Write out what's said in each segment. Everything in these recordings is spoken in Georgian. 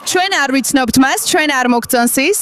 ჩვენ არ ვიცნობთ მას, ჩვენ არ მოგწონს ის.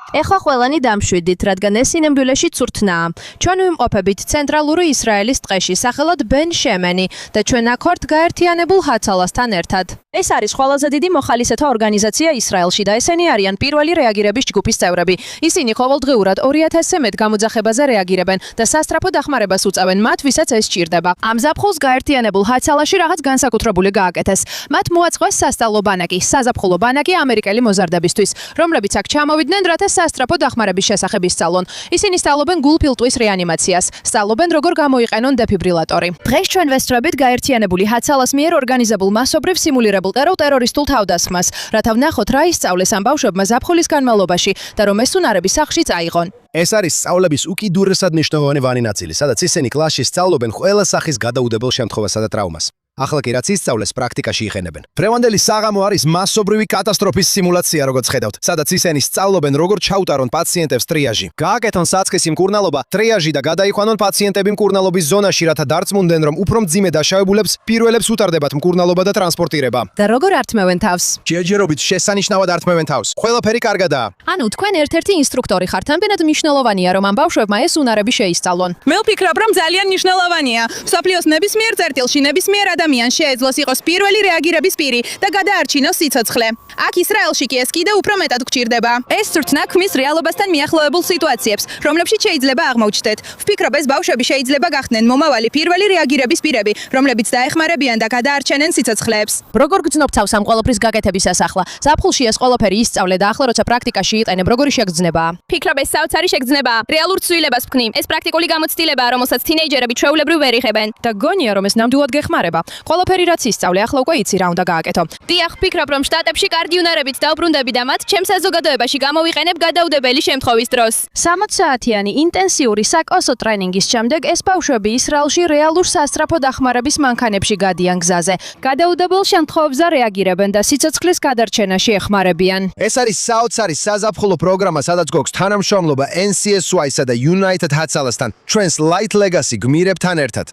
ეხლა ყველანი დამშვიდით, რადგან ეს ინემბილეში ცურთნაა. ჩვენ ვიმყოფებით ცენტრალური ისრაელის ტყეში, სახელად ბენ შემენი და ჩვენ აქ ვართ გაერთიანებულ ჰაცალასთან ერთად. ეს არის ყველაზე დიდი მოხალისეთა ორგანიზაცია ისრაელში და ესენი არიან პირველი რეაგირების ჯგუფის წევრები. ისინი ყოველდღიურად 2000-ზე მეტ გამოძახებაზე რეაგირებენ და სასტრაფო დახმარებას უწევენ მათ, ვისაც ეს სჭირდება. ამ ზაფხულს გაერთიანებულ ჰაცალაში რაღაც განსაკუთრებული გააკეთეს. მათ მოაწყვეს სასწავლო ბანაკი, საზაფხულო ბანაკი ამერიკელი მოზარდებისთვის, რომლებიც აქ ჩამოვიდნენ, რათა სასტრაფო დახმარების შესახებ ისწავლონ. ისინი სწავლობენ გულფილტვის რეანიმაციას, სწავლობენ როგორ გამოიყენონ დეფიბრილატორი. დღეს ჩვენ ვესწრებით გაერთიანებული ჰაცალას მიერ ორგანიზებულ მასობრივ სიმულირებულ ტერორისტულ თავდასხმას, რათა ვნახოთ რა ისწავლეს ამ ბავშვებმა ზაფხულის განმავლობაში და რომ ეს უნარები სახლში წაიღონ. ეს არის სწავლების უკიდურესად მნიშვნელოვანი ნაწილი, სადაც ისინი კლასში სწავლობენ ყველა სახის გადაუდებელ შემთხვევასა და ტრავმას. ახლა კი რაც ისწავლეს პრაქტიკაში იყენებენ. ფრევანდელი საღამო არის მასობრივი კატასტროფის სიმულაცია, როგორც ხედავთ, სადაც ისინი სწავლობენ როგორ ჩაუტარონ პაციენტებს ტრიაჟი. გააკეთონ საწყისი მკურნალობა, ტრიაჟი და გადაიყვანონ პაციენტები მკურნალობის ზონაში, რათა დარწმუნდნენ, რომ უფრო მძიმე დაშავებულებს პირველებს უტარდებათ მკურნალობა და ტრანსპორტირება. და როგორ ართმევენ თავს? ჯერჯერობით შესანიშნავად ართმევენ თავს. ყველაფერი კარგადაა. ანუ თქვენ ერთ-ერთი ინსტრუქტორი ხართ, ამბენად მნიშვნელოვანია, რომ ამ ბავშვებმა ეს უნარები შეისწავლონ. მე ვფიქრობ, რომ ძალიან მნიშვნელოვანია. მსოფლიოს ნებისმიერ წერტილში ნებისმიერ ადამიანს შეეძლოს იყოს პირველი რეაგირების პირი და გადაარჩინოს სიცოცხლე. აქ ისრაელში კი ეს კიდევ უფრო მეტად გვჭირდება. ეს ცურთნა ქმნის რეალობასთან მიახლოებულ სიტუაციებს, რომლებშიც შეიძლება აღმოჩნდეთ. ვფიქრობ, ეს ბავშვები შეიძლება გახდნენ მომავალი პირველი რეაგირების პირები, რომლებიც დაეხმარებიან და გადაარჩენენ სიცოცხლეებს. როგორ გძნობ თავს ამ ყველაფრის გაკეთებისას ახლა? ზაფხულში ეს ყველაფერი ისწავლე და ახლა როცა პრაქტიკაში იყენებ, როგორი შეგრძნებაა? ფიქრობ, ეს საოცარი შეგრძნებაა. რეალურ ცვლილებას ვქნი. ეს პრაქტიკული გამოცდილებაა, რომელსაც თინეიჯერები ჩვეულებრივ ვერ იღებენ. და გონია რომ ეს ნამდვილად გეხმარება. ყველაფერი რაც ისწავლე, ახლა უკვე იცი რა უნდა გააკეთო. დიახ, ვფიქრობ, რომ შტატებში კარგი უნარებით დავბრუნდები და მათ ჩემს საზოგადოებაში გამოვიყენებ გადაუდებელი შემთხვევის დროს. 60 საათიანი ინტენსიური საკოსო ტრენინგის შემდეგ ეს ბავშვები ისრაელში რეალურ სასტრაფო დახმარების მანქანებში გადიან გზაზე. გადაუდებელ შემთხვევებზე რეაგირებენ და სიცოცხლის გადარჩენაში ეხმარებიან. ეს არის საოცარი საზაფხულო პროგრამა, სადაც გვაქვს თანამშრომლობა NCSY-სა და United Hatsalasთან, ჩვენს Light Legacy გმირებთან ერთად.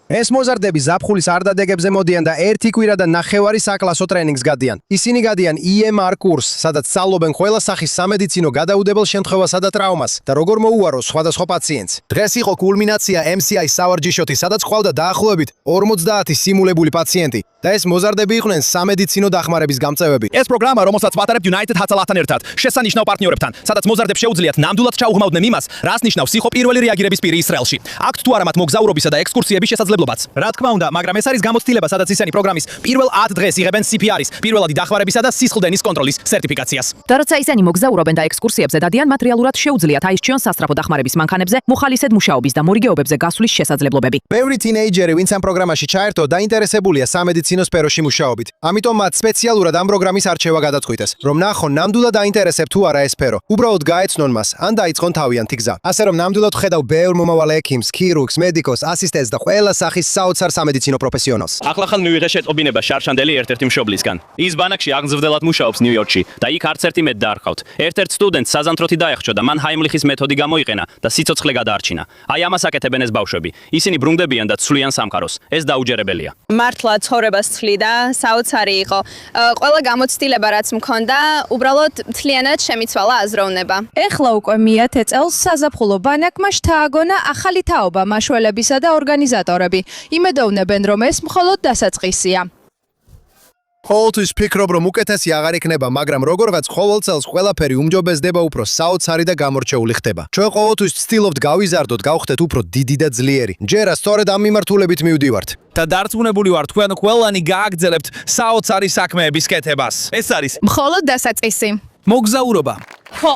ეს მოზარდები ზაფხულის არდადეგებზე მოდიან და ერთი კვირა და ნახევარი საკლასო ტრენინგს გადიან. ისინი გადიან EMR კურსს, სადაც სწავლობენ ყველა სახის სამედიცინო გადაუდებელ შემთხვევასა და ტრავმას და როგორ მოუაროს სხვადასხვა პაციენტს. დღეს იყო კულმინაცია MCI სავარჯიშოთი, სადაც ყავდა დაახლოებით 50 სიმულებული პაციენტი და ეს მოზარდები იყვნენ სამედიცინო დახმარების გამწევები. ეს პროგრამა, რომელსაც ვატარებთ United Hatsalasთან ერთად, შესანიშნავ პარტნიორებთან, სადაც მოზარდებს შეუძლიათ ნამდვილად ჩაუღმავდნენ იმას, რას ნიშნავს იყო პირველი რეაგირების პირი ისრაელში. აქვთ თუ არა მათ მოგზაურობისა და ექსკურსიების შესაძლებლობაც. რა თქმა უნდა, მაგრამ ეს არის გამოცდილება, სადაც ისინი პროგრამის პირველ 10 დღეს იღებენ CPR-ის, პირველადი დახმარებისა და სისხლდენის კონტროლის სერტიფიკაციას. და როცა ისინი მოგზაურობენ და ექსკურსიებზე დადიან, მათ რეალურად შეუძლიათ აისჩიონ სასტრაფო დახმარების მანქანებზე, მოხალისედ მუშაობის და მორიგეობებზე გასვლის შესაძლებლობები. ბევრი თინეიჯერი, ვინც ამ პროგრამაში ჩაერთო, დაინტერესებულია სამედიცინო სფეროში მუშაობით. ამიტომ მათ სპეციალურად ამ პროგრამის არჩევა გადაწყვიტეს, რომ ნახონ ნამდვილად დაინტერესებთ თუ არა ეს სფერო. უბრალოდ გაეცნონ მას, ან დაიწყონ თავიანთი გზა. ასე რომ ნამდვილად ხედავ ბევრ მომავალ ექიმს, ქირურგს, მედიკოს, ასისტენტს და ყველა სახის საოცარ სამედიცინო პროფესიონალს. ახლახან მივიღე შეწყობინება შარშანდელი ერთ-ერთი მშობლისგან. ის ბანაკში აღმზრდელად მუშაობს ნიუ-იორკში და იქ არც ერთი მეტ დაარქვთ. ერთ-ერთ სტუდენტს საზანთროთი დაეხჭო და მან ჰაიმლიხის მეთოდი გამოიყენა და სიცოცხლე გადაარჩინა. აი ამას აკეთებენ ეს ბავშვები. ისინი ბრუნდებიან და ცვლიან სამყაროს. ეს დაუჯერებელია. მართლა ცხოვრებას ცვლი და საოცარი იყო. ყველა გამოცდილება რაც მქონდა, უბრალოდ მთლიანად შემიცვალა აზროვნება. ეხლა უკვე მე-10 წელს საზაფხულო ბანაკმა შთააგონა ახალი თაობა მაშველებისა და ორგანიზატორები. იმედოვნებენ, რომ ეს მხოლოდ დასაწყისია. ყოველთვის ფიქრობ, რომ უკეთესი აღარ იქნება, მაგრამ როგორღაც ყოველ წელს ყველაფერი უმჯობესდება, უფრო საოცარი და გამორჩეული ხდება. ჩვენ ყოველთვის ვცდილობთ გავიზარდოთ, გავხდეთ უფრო დიდი და ძლიერი. ჯერა სწორედ ამ მიმართულებით მივდივართ. და დარწმუნებული ვარ, თქვენ ყველანი გააგრძელებთ საოცარი საქმეების კეთებას. ეს არის მხოლოდ დასაწყისი. მოგზაურობა. ხო.